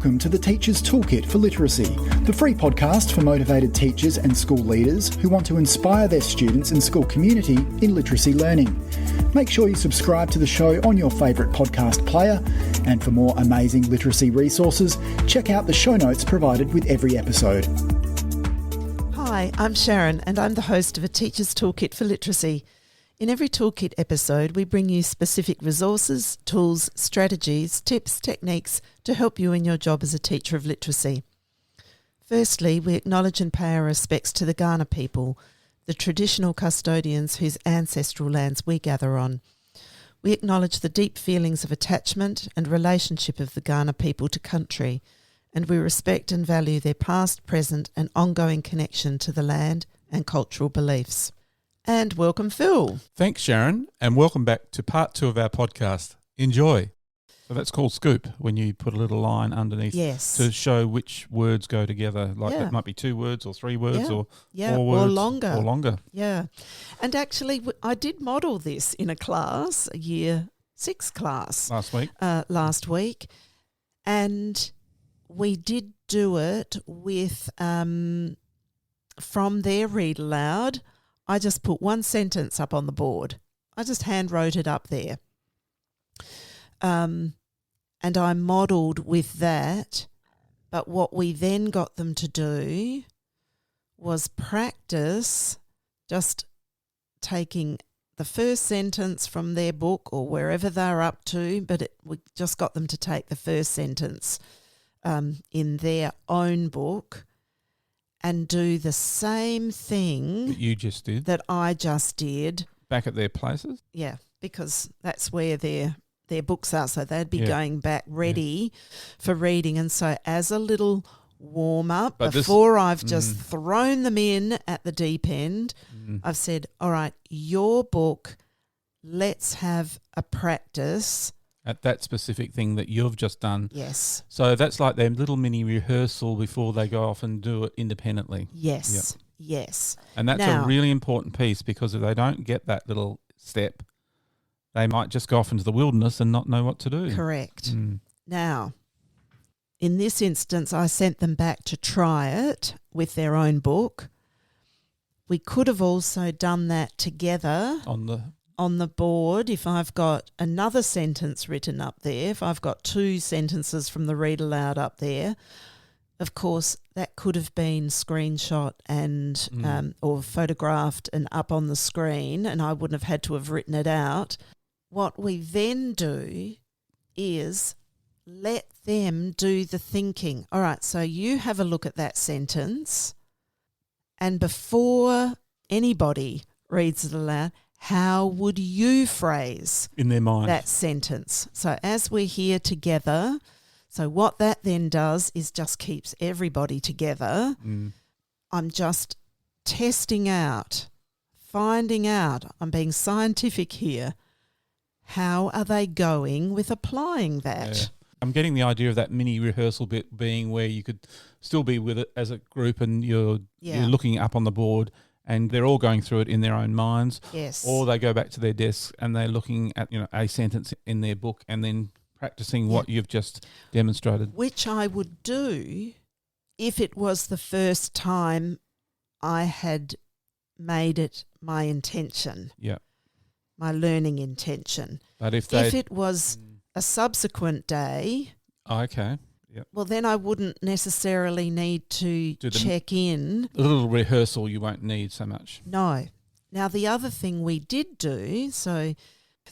welcome to the Teacher's Toolkit for Literacy, the free podcast for motivated teachers and school leaders who want to inspire their students and school community in literacy learning. Make sure you subscribe to the show on your favourite podcast player, and for more amazing literacy resources, check out the show notes provided with every episode. Hi, I'm Sharon and I'm the host of A Teacher's Toolkit for Literacy. In every Toolkit episode, we bring you specific resources, tools, strategies, tips, techniques to help you in your job as a teacher of literacy. Firstly, we acknowledge and pay our respects to the Kaurna people, the traditional custodians whose ancestral lands we gather on. We acknowledge the deep feelings of attachment and relationship of the Kaurna people to country, and we respect and value their past, present and ongoing connection to the land and cultural beliefs. And welcome, Phil. Thanks, Sharon, and welcome back to part 2 of our podcast. Enjoy. So that's called scoop, when you put a little line underneath to show which words go together. Like that might be 2 words or 3 words or 4 words. Or longer. Yeah. And actually, I did model this in a class, a year 6 class. Last week. And we did do it with, from their read aloud, I just put one sentence up on the board. I just hand wrote it up there. And I modelled with that. But what we then got them to do was practice just taking the first sentence from their book or wherever they're up to, but we just got them to take the first sentence in their own book and do the same thing that you just did, that I just did. Back at their places? Yeah, because that's where their books are. So they'd be going back ready for reading. And so as a little warm-up, before I've just thrown them in at the deep end, I've said, all right, your book, let's have a practice at that specific thing that you've just done. Yes. So that's like their little mini rehearsal before they go off and do it independently. Yes. Yep. Yes. And that's a really important piece, because if they don't get that little step, they might just go off into the wilderness and not know what to do. Correct. Now, in this instance, I sent them back to try it with their own book. We could have also done that together on the board. If I've got another sentence written up there, if I've got 2 sentences from the read aloud up there, of course that could have been screenshot and or photographed and up on the screen, and I wouldn't have had to have written it out. What we then do is let them do the thinking. All right, so you have a look at that sentence, and before anybody reads it aloud, how would you phrase in their mind that sentence? So as we're here together, so what that then does is just keeps everybody together. I'm just testing out, finding out, I'm being scientific here. How are they going with applying that? Yeah. I'm getting the idea of that mini rehearsal bit being where you could still be with it as a group and you're looking up on the board and they're all going through it in their own minds. Yes. Or they go back to their desks and they're looking at a sentence in their book and then practicing what you've just demonstrated. Which I would do if it was the first time I had made it my intention. Yeah. My learning intention. But if it was a subsequent day, okay, well then I wouldn't necessarily need to check in. A little rehearsal you won't need so much. No. Now the other thing we did do, so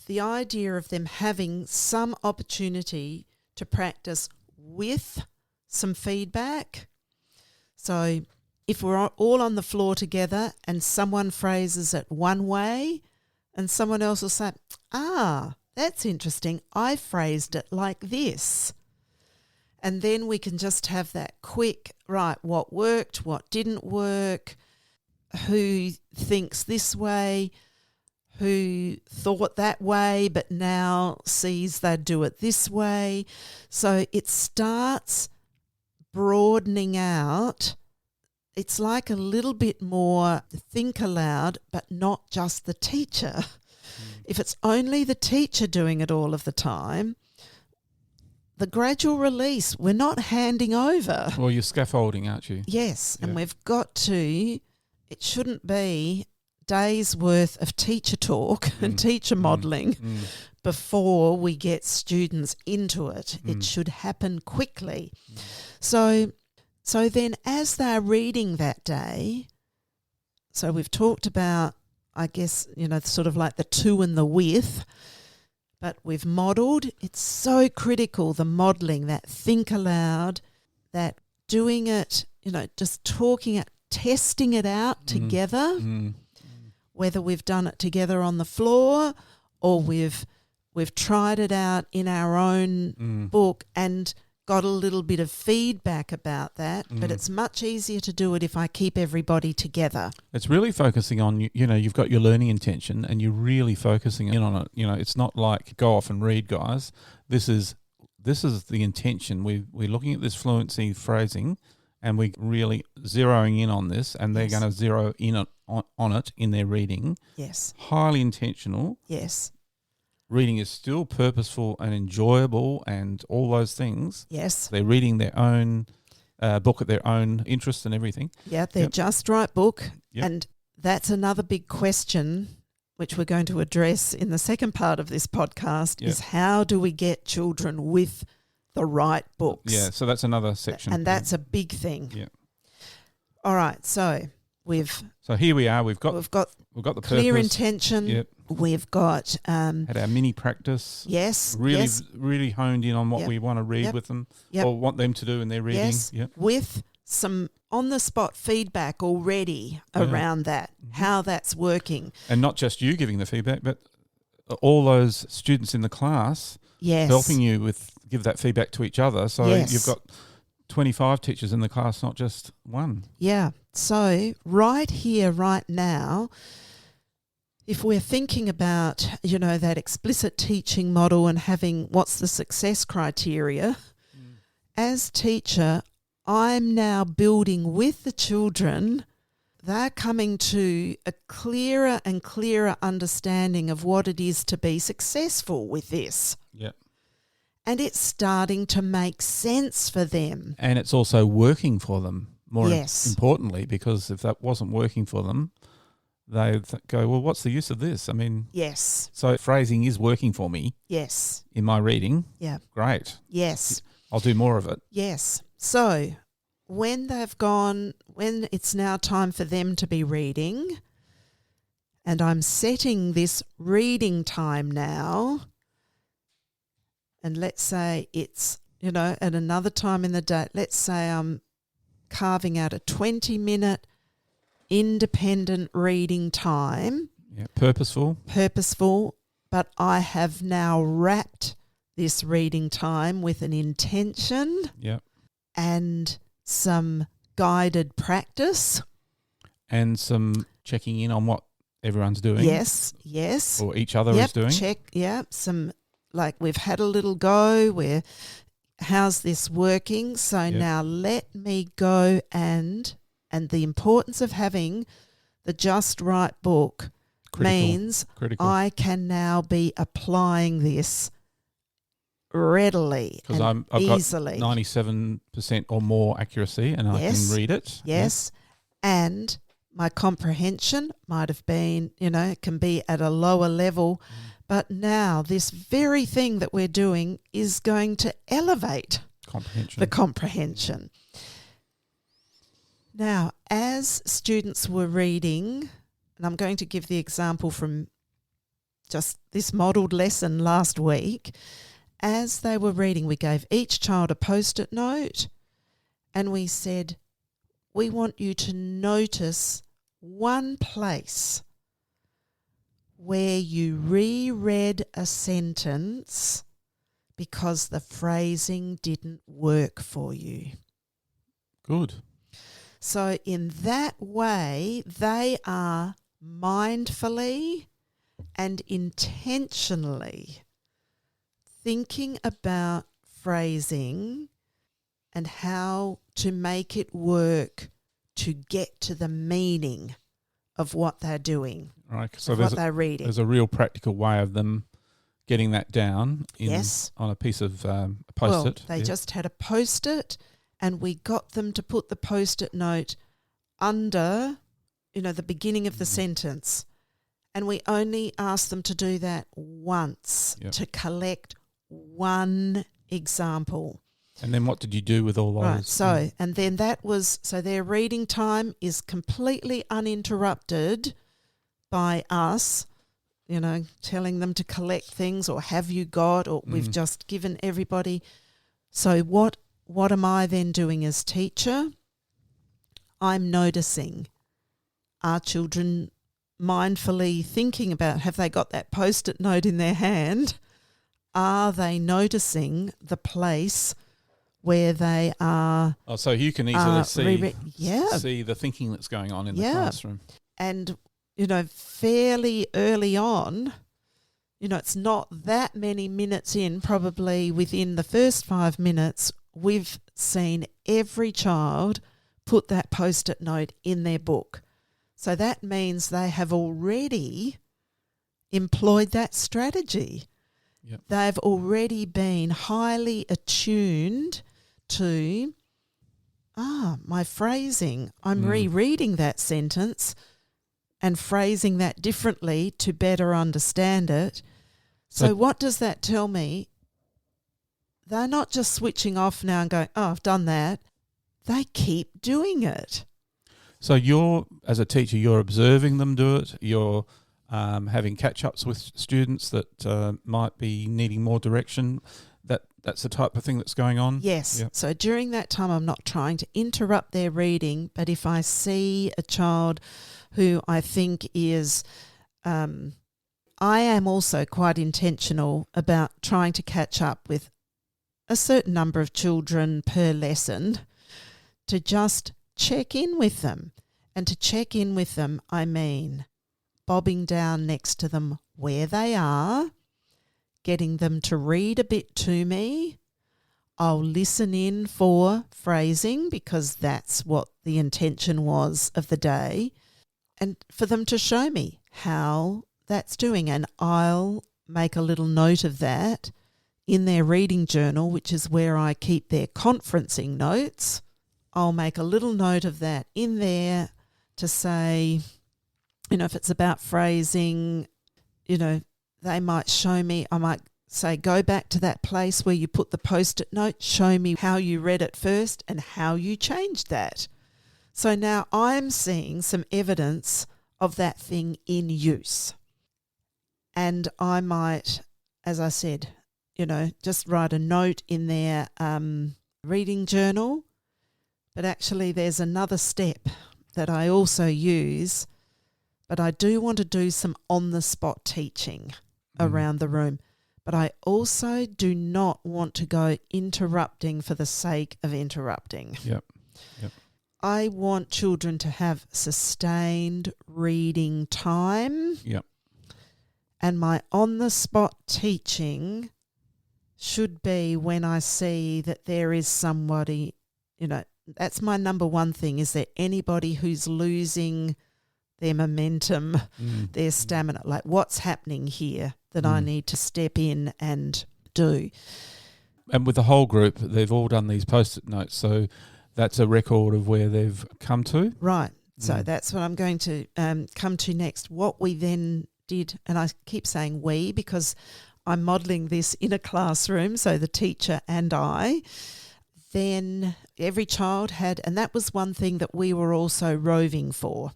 the idea of them having some opportunity to practice with some feedback. So if we're all on the floor together and someone phrases it one way, and someone else will say, that's interesting, I phrased it like this. And then we can just have that quick, right, what worked, what didn't work, who thinks this way, who thought that way but now sees they'd do it this way. So it starts broadening out. It's like a little bit more think aloud, but not just the teacher. If it's only the teacher doing it all of the time, the gradual release. We're not handing over. Well, you're scaffolding, aren't you? Yes, and we've got to, it shouldn't be days worth of teacher talk and teacher modelling before we get students into it. It should happen quickly. So then as they're reading that day, so we've talked about, I guess, sort of like the to and the with, but we've modelled. It's so critical, the modelling, that think aloud, that doing it, just talking it, testing it out together, whether we've done it together on the floor or we've tried it out in our own book and got a little bit of feedback about that, but it's much easier to do it if I keep everybody together. It's really focusing on, you've got your learning intention and you're really focusing in on it. It's not like go off and read, guys. This is the intention. We're looking at this fluency phrasing and we're really zeroing in on this, and they're going to zero in on it in their reading. Yes. Highly intentional. Yes. Reading is still purposeful and enjoyable and all those things. Yes. They're reading their own book at their own interest and everything. Yeah, their just right book. Yep. And that's another big question which we're going to address in the second part of this podcast is how do we get children with the right books? Yeah, so that's another section. And that's a big thing. Yeah. All right, so here we are. We've got the clear purpose. Intention. Yep. We've got had our mini practice. Yes. Really honed in on what we want to read with them or want them to do in their reading. Yes. Yep. With some on the spot feedback already around that, how that's working. And not just you giving the feedback, but all those students in the class helping you give that feedback to each other. So you've got 25 teachers in the class, not just one. Yeah. So right here, right now, if we're thinking about, that explicit teaching model and having what's the success criteria, as teacher, I'm now building with the children. They're coming to a clearer and clearer understanding of what it is to be successful with this. Yeah. And it's starting to make sense for them. And it's also working for them, more importantly, because if that wasn't working for them, they go, well, what's the use of this? I mean, yes. So phrasing is working for me. Yes. In my reading. Yeah. Great. Yes. I'll do more of it. Yes. So when it's now time for them to be reading, and I'm setting this reading time now, and let's say it's, at another time in the day, let's say I'm carving out a 20-minute independent reading time. Yeah, purposeful, but I have now wrapped this reading time with an intention and some guided practice. And some checking in on what everyone's doing. Yes. Or each other is doing. Some, like we've had a little go how's this working? So now let me go and the importance of having the just right book means I can now be applying this readily and easily. I've got 97% or more accuracy and I can read it. Yes. And my comprehension might have been, it can be at a lower level, but now this very thing that we're doing is going to elevate the comprehension. Now, as students were reading, and I'm going to give the example from just this modelled lesson last week, as they were reading, we gave each child a Post-it note and we said, we want you to notice one place where you reread a sentence because the phrasing didn't work for you. Good. So in that way, they are mindfully and intentionally thinking about phrasing and how to make it work to get to the meaning of what they're doing, right? So what they're reading. There's a real practical way of them getting that down on a piece of Post-it. Well, they just had a Post-it, and we got them to put the Post-it note under, the beginning of the sentence. And we only asked them to do that once, to collect one example. And then what did you do with all those? Right, so, and then their reading time is completely uninterrupted by us, telling them to collect things, or have you got, or we've just given everybody. So what am I then doing as teacher? I'm noticing, are children mindfully thinking about, have they got that Post-it note in their hand? Are they noticing the place where they are? Oh, so you can easily see the thinking that's going on in the classroom. And, fairly early on, it's not that many minutes in, probably within the first 5 minutes, we've seen every child put that Post-it note in their book. So that means they have already employed that strategy. Yep. They've already been highly attuned to, my phrasing. I'm rereading that sentence and phrasing that differently to better understand it. So what does that tell me? They're not just switching off now and going, I've done that. They keep doing it. So as a teacher, you're observing them do it. You're having catch-ups with students that might be needing more direction. That's the type of thing that's going on? Yes. Yep. So during that time, I'm not trying to interrupt their reading, but if I see a child who I think is I am also quite intentional about trying to catch up with a certain number of children per lesson to just check in with them. And to check in with them, I mean bobbing down next to them where they are, getting them to read a bit to me. I'll listen in for phrasing because that's what the intention was of the day, and for them to show me how that's doing. And I'll make a little note of that in their reading journal, which is where I keep their conferencing notes. I'll make a little note of that in there to say, if it's about phrasing, they might show me, I might say, go back to that place where you put the Post-it note, show me how you read it first and how you changed that. So now I'm seeing some evidence of that thing in use. And I might, as I said, just write a note in their reading journal. But actually there's another step that I also use, but I do want to do some on-the-spot teaching around the room. But I also do not want to go interrupting for the sake of interrupting. Yep. I want children to have sustained reading time. Yep. And my on-the-spot teaching should be when I see that there is somebody, that's my number one thing. Is there anybody who's losing their momentum, their stamina? Like, what's happening here that I need to step in and do? And with the whole group, they've all done these Post-it notes, so that's a record of where they've come to. Right. So that's what I'm going to come to next. What we then did, and I keep saying we because I'm modelling this in a classroom, so the teacher and I. Then every child had, and that was one thing that we were also roving for.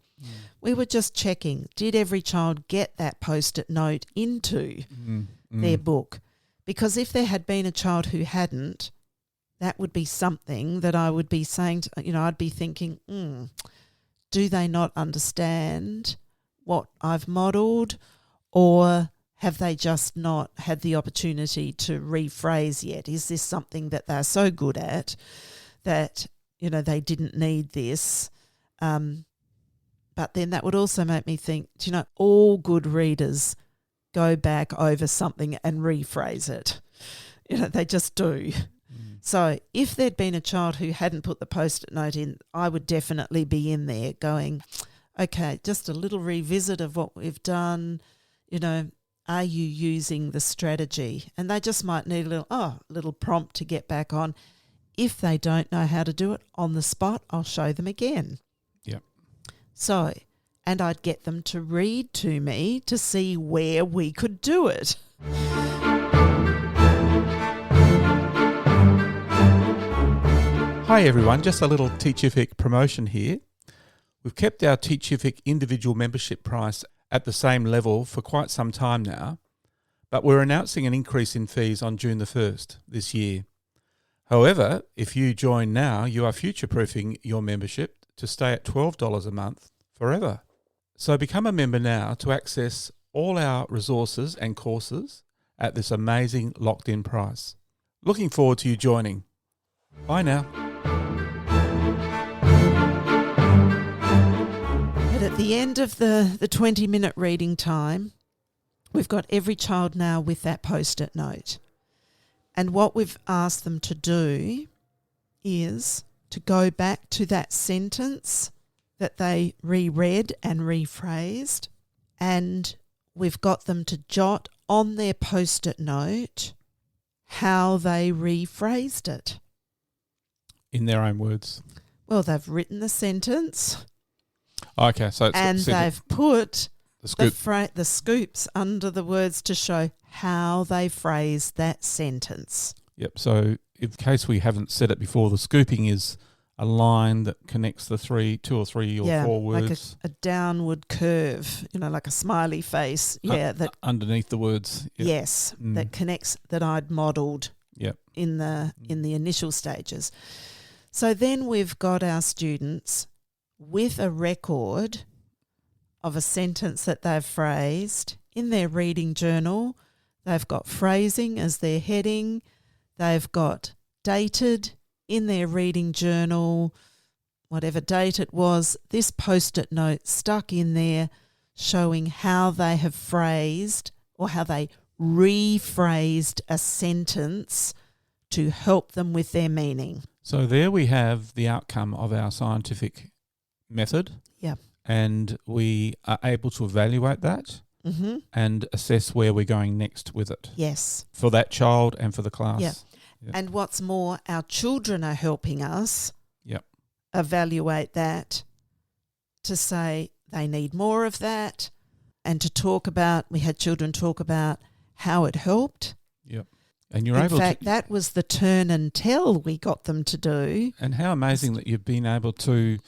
We were just checking, did every child get that Post-it note into their book? Because if there had been a child who hadn't, that would be something that I would be saying, I'd be thinking, do they not understand what I've modelled, or have they just not had the opportunity to rephrase yet? Is this something that they're so good at that, they didn't need this? But then that would also make me think, all good readers go back over something and rephrase it. They just do. So if there'd been a child who hadn't put the Post-it note in, I would definitely be in there going, okay, just a little revisit of what we've done, are you using the strategy? And they just might need a little prompt to get back on. If they don't know how to do it on the spot, I'll show them again. Yep. So, and I'd get them to read to me to see where we could do it. Hi everyone, just a little Teachific promotion here. We've kept our Teachific individual membership price at the same level for quite some time now, but we're announcing an increase in fees on June the 1st this year. However, if you join now, you are future-proofing your membership to stay at $12 a month forever. So become a member now to access all our resources and courses at this amazing locked-in price. Looking forward to you joining. Bye now. But at the end of the 20-minute reading time, we've got every child now with that post-it note. And what we've asked them to do is to go back to that sentence that they reread and rephrased, and we've got them to jot on their post-it note how they rephrased it. In their own words. Well, they've written the sentence. Okay, so it's they've put the scoops under the words to show how they phrased that sentence. Yep, so in case we haven't said it before, the scooping is a line that connects the two or three or four words. Like a downward curve, like a smiley face. That underneath the words. Yep. Yes, that connects, that I'd modelled in the initial stages. So then we've got our students with a record of a sentence that they've phrased in their reading journal. They've got phrasing as their heading. They've got dated in their reading journal, whatever date it was, this post-it note stuck in there showing how they have phrased or how they rephrased a sentence to help them with their meaning. So there we have the outcome of our scientific method. Yeah. And we are able to evaluate that and assess where we're going next with it. Yes. For that child and for the class. Yeah. And what's more, our children are helping us evaluate that, to say they need more of that, and to talk about, we had children talk about how it helped. Yep. And you're In able fact, that was the turn and tell we got them to do. And how amazing that you've been able to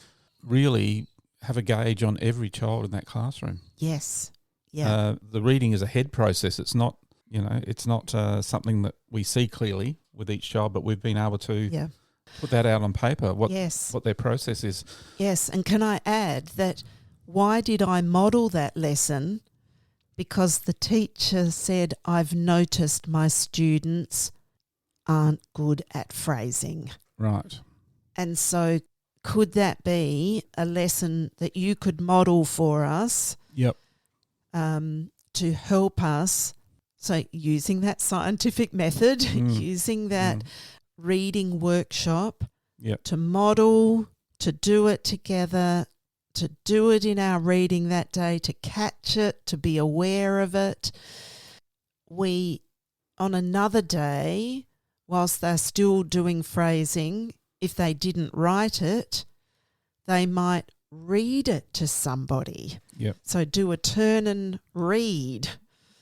really have a gauge on every child in that classroom. Yes. Yeah. The reading is a head process. It's not, it's not something that we see clearly with each child, but we've been able to put that out on paper, what their process is. Yes, and can I add that why did I model that lesson? Because the teacher said, I've noticed my students aren't good at phrasing. Right. And so could that be a lesson that you could model for us? Yep. To help us, so using that scientific method, using that reading workshop to model, to do it together, to do it in our reading that day, to catch it, to be aware of it. We, on another day, whilst they're still doing phrasing, if they didn't write it, they might read it to somebody. Yep. So do a turn and read.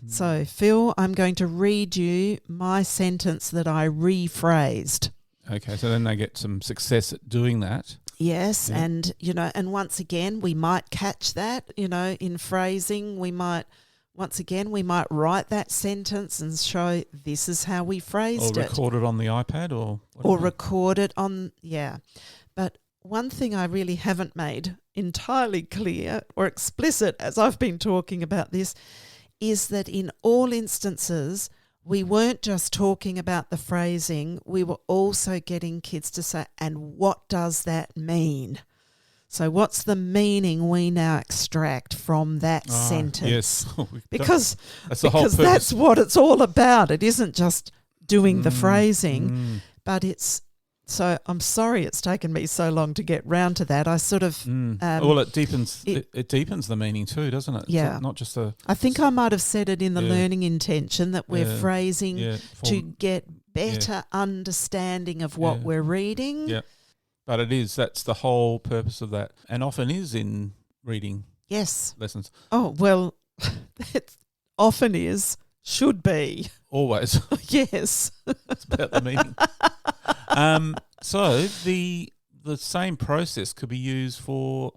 So, Phil, I'm going to read you my sentence that I rephrased. Okay, so then they get some success at doing that. Yes, and, and once again, we might catch that, in phrasing. We might write that sentence and show this is how we phrased it. Or record it on the iPad or whatever. Or record it on, But one thing I really haven't made entirely clear or explicit as I've been talking about this is that in all instances, we weren't just talking about the phrasing, we were also getting kids to say, and what does that mean? So what's the meaning we now extract from that sentence? Yes. Because that's that's what it's all about. It isn't just doing the phrasing, but it's So I'm sorry it's taken me so long to get round to that. I sort of well, it deepens it deepens the meaning too, doesn't it? Yeah, it's not just a. I think I might have said it in the learning intention that we're phrasing to get better understanding of what we're reading. Yeah, but that's the whole purpose of that, and often is in reading. Yes. Lessons. Oh well, it often is. Should be. Always. Yes. It's about the meaning. So the same process could be used for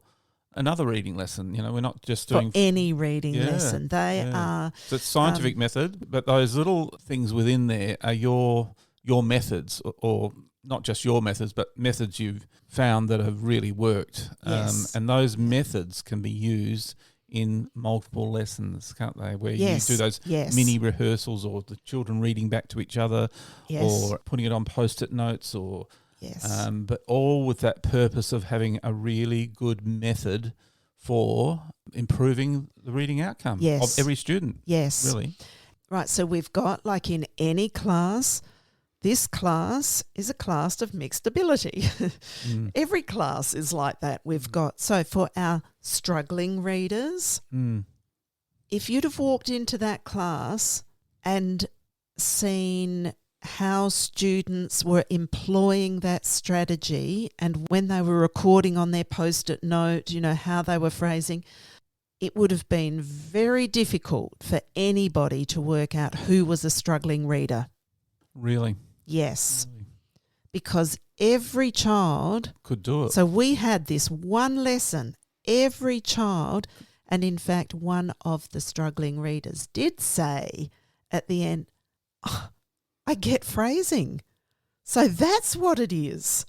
another reading lesson. You know, we're not just doing for any reading lesson. They are. So it's scientific method, but those little things within there are your methods, or not just your methods, but methods you've found that have really worked. Yes. And those methods can be used in multiple lessons, can't they? Where you do those mini rehearsals, or the children reading back to each other, or putting it on post-it notes, or but all with that purpose of having a really good method for improving the reading outcome of every student. Yes. Really. Right, so we've got, like in any class, this class is a class of mixed ability. Every class is like that. We've got, so for our struggling readers, if you'd have walked into that class and seen how students were employing that strategy, and when they were recording on their post-it note, you know, how they were phrasing, it would have been very difficult for anybody to work out who was a struggling reader. Really? Yes. Really? Because every child could do it. So we had this one lesson, every child, and in fact one of the struggling readers did say at the end, oh, I get phrasing. So that's what it is.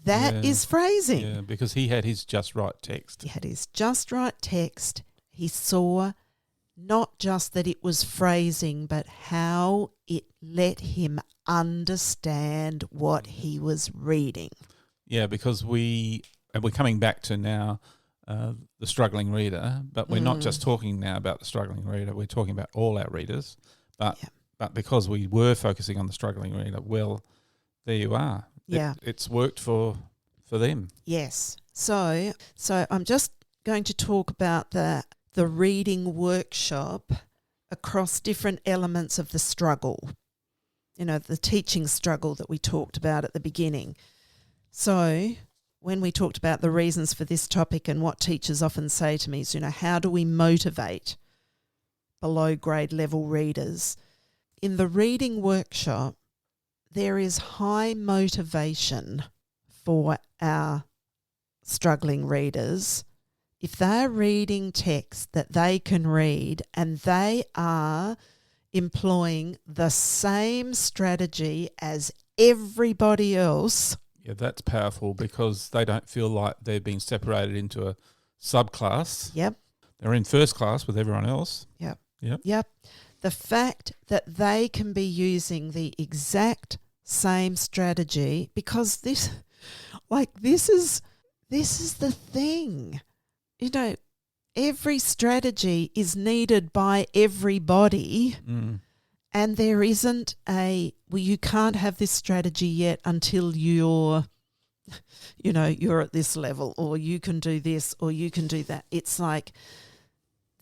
That is phrasing. Yeah, because he had his just right text. He had his just right text. He saw not just that it was phrasing, but how it let him understand what he was reading. Yeah, because we're coming back to now the struggling reader, but we're not just talking now about the struggling reader. We're talking about all our readers. But because we were focusing on the struggling reader, well, there you are. Yeah. It's worked for them. Yes. So I'm just going to talk about the reading workshop across different elements of the struggle, you know, the teaching struggle that we talked about at the beginning. So when we talked about the reasons for this topic and what teachers often say to me is, you know, how do we motivate below grade level readers? In the reading workshop, there is high motivation for our struggling readers if they're reading text that they can read and they are employing the same strategy as everybody else. Yeah, that's powerful because they don't feel like they're being separated into a subclass. Yep. They're in first class with everyone else. Yep. The fact that they can be using the exact same strategy, because this is the thing. You know, every strategy is needed by everybody, and there isn't you can't have this strategy yet until you're at this level, or you can do this, or you can do that. It's like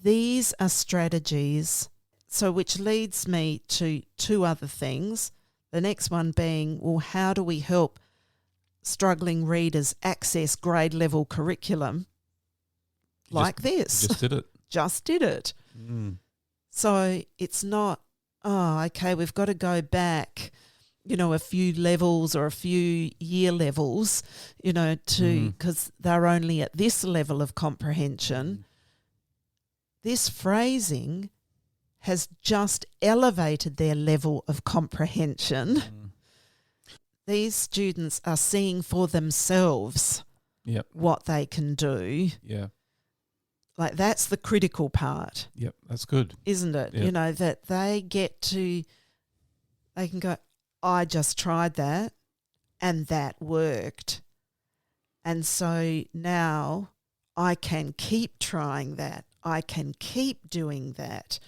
these are strategies. So which leads me to two other things. The next one being, well, how do we help struggling readers access grade level curriculum like this? Just did it. So it's not, we've got to go back, you know, a few levels or a few year levels, you know, because they're only at this level of comprehension. This phrasing has just elevated their level of comprehension. These students are seeing for themselves what they can do. Yeah. Like, that's the critical part. Yep, that's good. Isn't it? Yep. You know, that they can go, I just tried that and that worked. And so now I can keep trying that. I can keep doing that.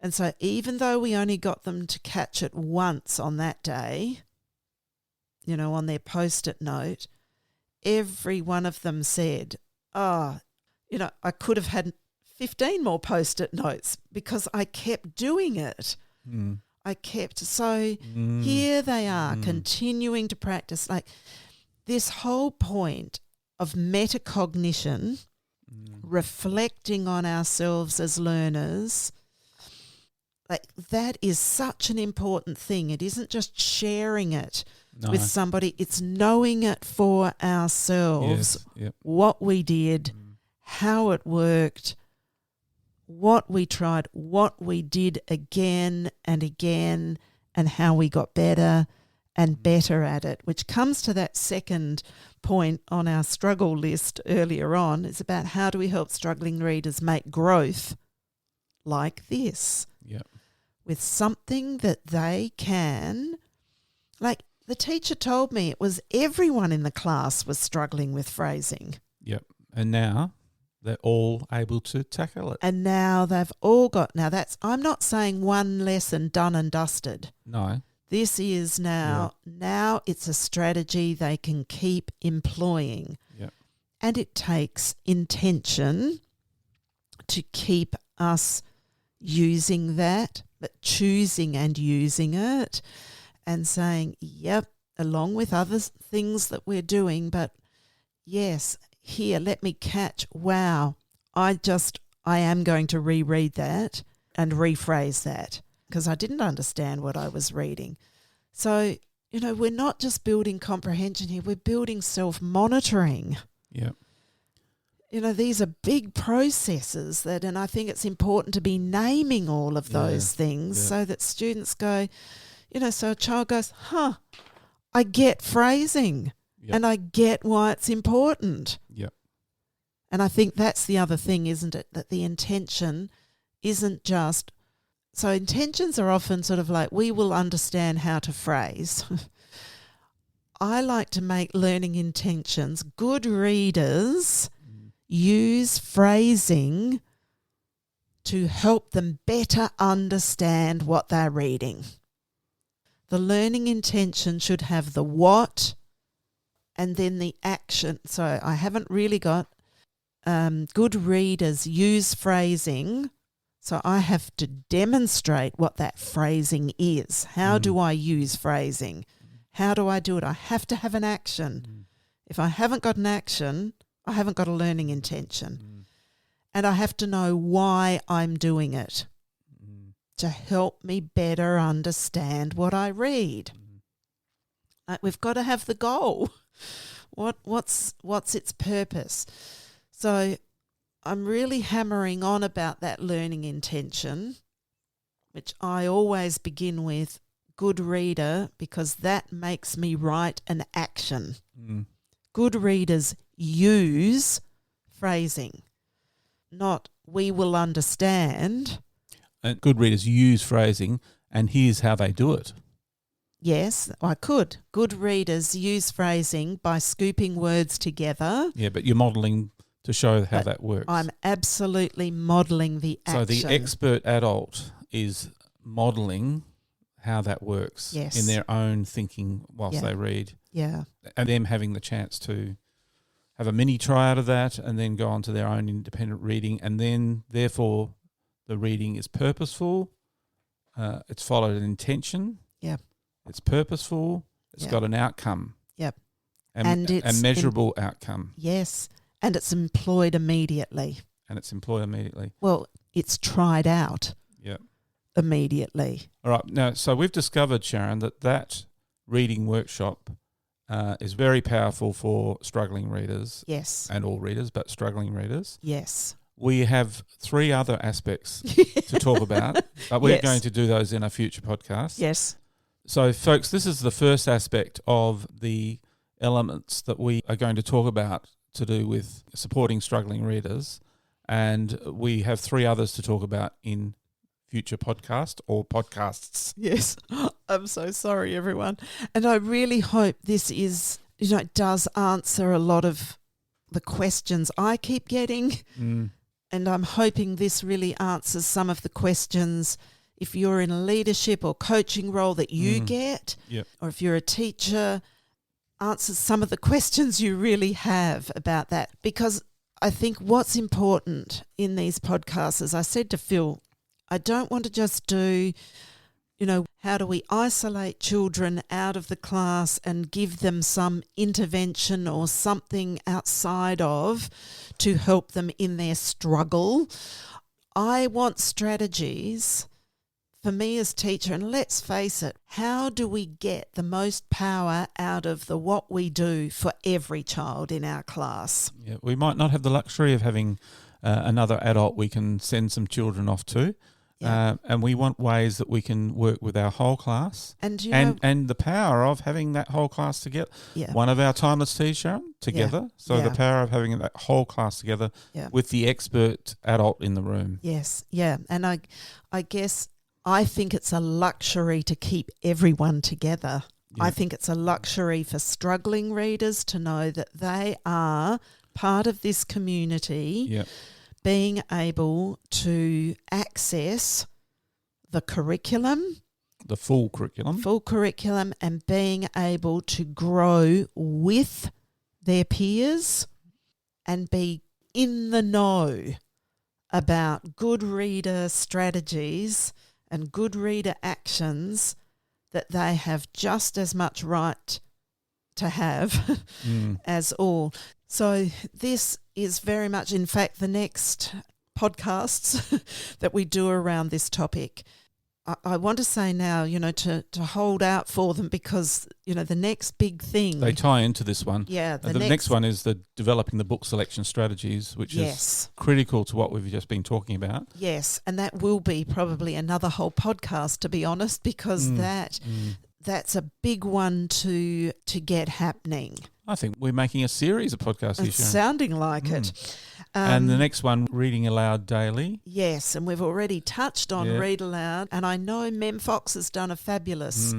And so even though we only got them to catch it once on that day, on their Post-it note, every one of them said, I could have had 15 more Post-it notes because I kept doing it. I kept. So here they are continuing to practice. Like this whole point of metacognition, reflecting on ourselves as learners, like that is such an important thing. It isn't just sharing it with somebody. It's knowing it for ourselves, what we did, how it worked, what we tried, what we did again and again, and how we got better and better at it, which comes to that second point on our struggle list earlier on. It's about how do we help struggling readers make growth like this with something that they can, like the teacher told me it was everyone in the class was struggling with phrasing. Yep. And now they're all able to tackle it. And now they've all got, I'm not saying one lesson done and dusted. No. This is now it's a strategy they can keep employing. Yep. And it takes intention to keep us using that, but choosing and using it and saying, along with other things that we're doing, but yes, here, let me catch, wow, I am going to reread that and rephrase that because I didn't understand what I was reading. So, we're not just building comprehension here, we're building self-monitoring. Yeah. These are big processes and I think it's important to be naming all of those things so that students go, so a child goes, I get phrasing. Yep. And I get why it's important. Yep. And I think that's the other thing, isn't it? That the intention isn't just... So intentions are often sort of like, we will understand how to phrase. I like to make learning intentions. Good readers use phrasing to help them better understand what they're reading. The learning intention should have the what and then the action. So I haven't really got good readers use phrasing. So I have to demonstrate what that phrasing is. How do I use phrasing? How do I do it? I have to have an action. If I haven't got an action, I haven't got a learning intention. And I have to know why I'm doing it to help me better understand what I read. We've got to have the goal. What's its purpose? So I'm really hammering on about that learning intention, which I always begin with good reader, because that makes me write an action. Good readers use phrasing, not we will understand. And good readers use phrasing, and here's how they do it. Yes, I could. Good readers use phrasing by scooping words together. Yeah, but you're modelling to show how that works. I'm absolutely modelling the action. So the expert adult is modelling how that works in their own thinking whilst they read. Yeah. And them having the chance to have a mini try out of that and then go on to their own independent reading, and then therefore the reading is purposeful, it's followed an intention. Yeah. It's purposeful, it's got an outcome. Yep. And it's a measurable outcome. Yes. And it's employed immediately. Well, it's tried out. Yep. Immediately. All right. Now, so we've discovered, Sharon, that reading workshop is very powerful for struggling readers. Yes. And all readers, but struggling readers. Yes. We have 3 other aspects to talk about, but we're going to do those in a future podcast. Yes. So, folks, this is the first aspect of the elements that we are going to talk about to do with supporting struggling readers, and we have 3 others to talk about in future podcast or podcasts. Yes. I'm so sorry, everyone. And I really hope this is, it does answer a lot of the questions I keep getting. And I'm hoping this really answers some of the questions if you're in a leadership or coaching role that you get, or if you're a teacher answers some of the questions you really have about that, because I think what's important in these podcasts, as I said to Phil, I don't want to just do, how do we isolate children out of the class and give them some intervention or something outside of to help them in their struggle. I want strategies for me as teacher, and let's face it, how do we get the most power out of what we do for every child in our class? Yeah, we might not have the luxury of having another adult we can send some children off to. Yeah. And we want ways that we can work with our whole class and the power of having that whole class together. Yeah. One of our timeless T's, Sharon, together. Yeah. So the power of having that whole class together with the expert adult in the room. Yes, yeah. And I guess I think it's a luxury to keep everyone together. Yeah. I think it's a luxury for struggling readers to know that they are part of this community. Yeah. Being able to access the curriculum. The full curriculum. Full curriculum, and being able to grow with their peers and be in the know about good reader strategies and good reader actions that they have just as much right to have as all. So this is very much, in fact, the next podcasts that we do around this topic. I want to say now, to hold out for them, because, the next big thing. They tie into this one. Yeah. The next one is the developing the book selection strategies, which is critical to what we've just been talking about. Yes, and that will be probably another whole podcast, to be honest, because that's a big one to get happening. I think we're making a series of podcasts here, Sharon. Sounding like it. And the next one, reading aloud daily. Yes, and we've already touched on Read Aloud, and I know Mem Fox has done a fabulous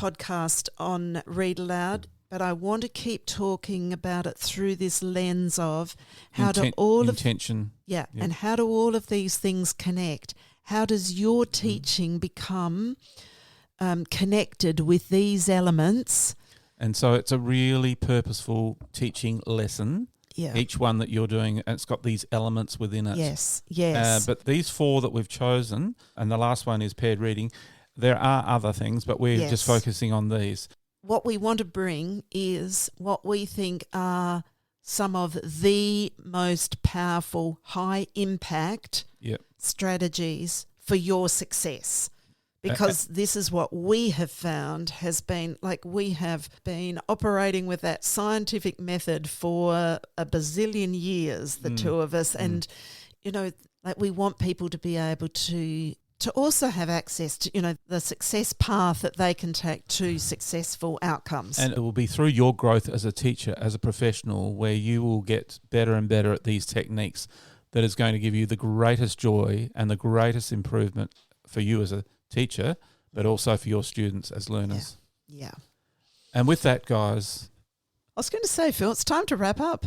podcast on Read Aloud, but I want to keep talking about it through this lens of how do all intention. And how do all of these things connect? How does your teaching become connected with these elements? And so it's a really purposeful teaching lesson. Yeah. Each one that you're doing, it's got these elements within it. Yes. But these four that we've chosen, and the last one is paired reading, there are other things, but we're just focusing on these. What we want to bring is what we think are some of the most powerful, high-impact strategies for your success. Because this is what we have found has been, we have been operating with that scientific method for a bazillion years, the two of us. And, we want people to be able to also have access to, the success path that they can take to successful outcomes. And it will be through your growth as a teacher, as a professional, where you will get better and better at these techniques that is going to give you the greatest joy and the greatest improvement for you as a teacher, but also for your students as learners. Yeah. And with that, guys, I was going to say, Phil, it's time to wrap up.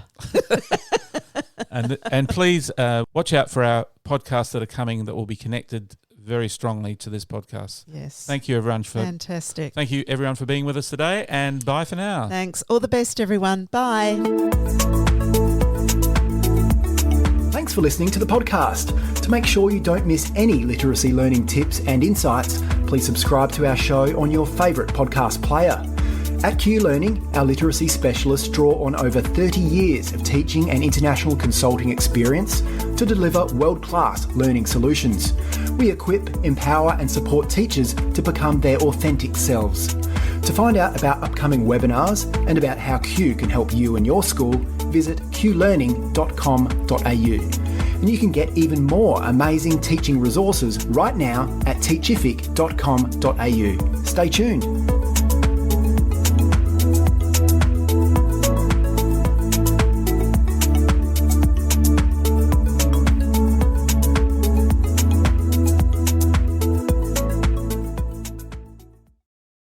and please watch out for our podcasts that are coming that will be connected very strongly to this podcast. Yes. Thank you, everyone. Fantastic. Thank you, everyone, for being with us today, and bye for now. Thanks. All the best, everyone. Bye. Thanks for listening to the podcast. To make sure you don't miss any literacy learning tips and insights, please subscribe to our show on your favourite podcast player. At Q Learning, our literacy specialists draw on over 30 years of teaching and international consulting experience to deliver world-class learning solutions. We equip, empower and support teachers to become their authentic selves. To find out about upcoming webinars and about how Q can help you and your school, visit qlearning.com.au. And you can get even more amazing teaching resources right now at teachific.com.au. Stay tuned.